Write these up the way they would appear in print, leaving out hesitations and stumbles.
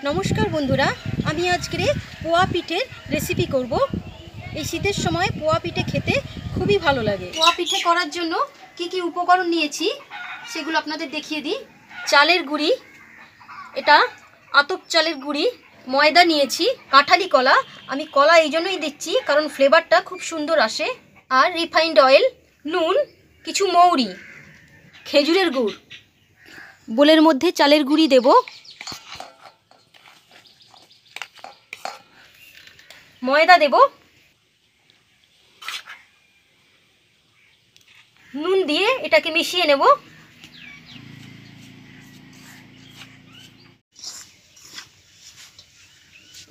নমস্কার বন্ধুরা, আমি আজকে পোয়া পিঠের রেসিপি করব। এই শীতের সময় পোয়া পিঠে খেতে খুবই ভালো লাগে। পোয়া পিঠে করার জন্য কি কি উপকরণ নিয়েছি সেগুলো আপনাদের দেখিয়ে দিই। চালের গুঁড়ি, এটা আতপ চালের গুঁড়ি, ময়দা নিয়েছি, কাঁঠালি কলা, আমি কলা এই জন্যই দিচ্ছি কারণ ফ্লেভারটা খুব সুন্দর আসে, আর রিফাইন্ড অয়েল, নুন, কিছু মৌরি, খেজুরের গুড়। বোলের মধ্যে চালের গুঁড়ি দেব, ময়দা দেব, নুন দিয়ে এটাকে মিশিয়ে নেব।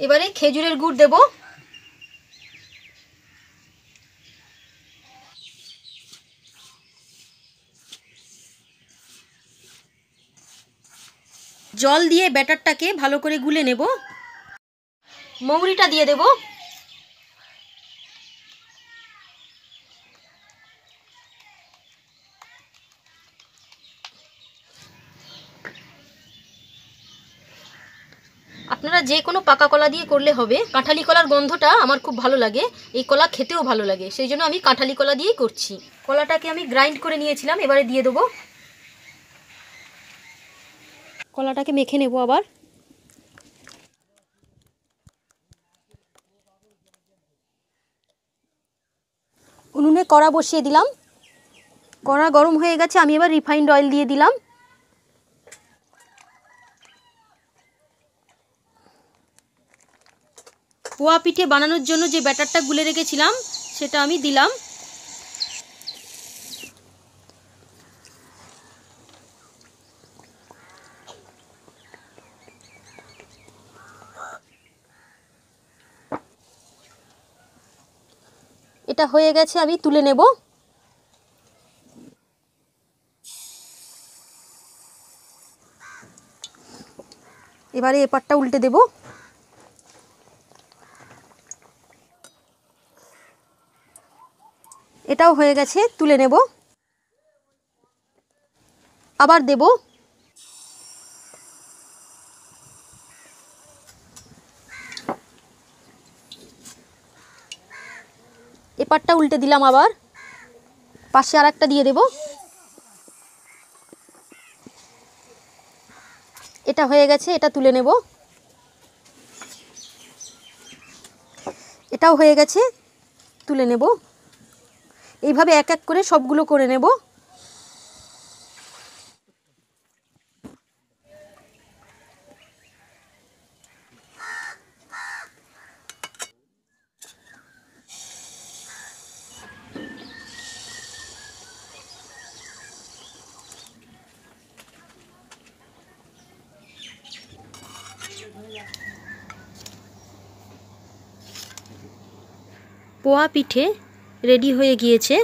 এবারে খেজুরের গুড় দেব, জল দিয়ে ব্যাটারটাকে ভালো করে গুলে নেব। মৌরিটা দিয়ে দেব, আপনারা যে কোনো পাকা কলা দিয়ে করলে হবে। কাঁঠালি কলার গন্ধটা আমার খুব ভালো লাগে, এই কলা খেতেও ভালো লাগে, সেই জন্য আমি কাঁঠালি কলা দিয়েই করছি। কলাটাকে আমি গ্রাইন্ড করে নিয়েছিলাম, এবারে দিয়ে দেবো। কলাটাকে মেখে নেব আবার। উনুনে কড়া বসিয়ে দিলাম, কড়া গরম হয়ে গেছে, আমি এবার রিফাইন্ড অয়েল দিয়ে দিলাম। পোয়া পিঠে বানানোর জন্য যে ব্যাটারটা গুলে রেখেছিলাম সেটা আমি দিলাম। এটা হয়ে গেছে, আমি তুলে নেব। এবারে এপারটা উল্টে দেব। এটাও হয়ে গেছে, তুলে নেব। আবার দেব। এপারটা উল্টে দিলাম, আবার পাশে আর একটা দিয়ে দেব। এটা হয়ে গেছে, এটা তুলে নেব। এটাও হয়ে গেছে, তুলে নেব। এইভাবে এক এক করে সবগুলো করে নেব। পোয়া পিঠে রেডি হয়ে গিয়েছে।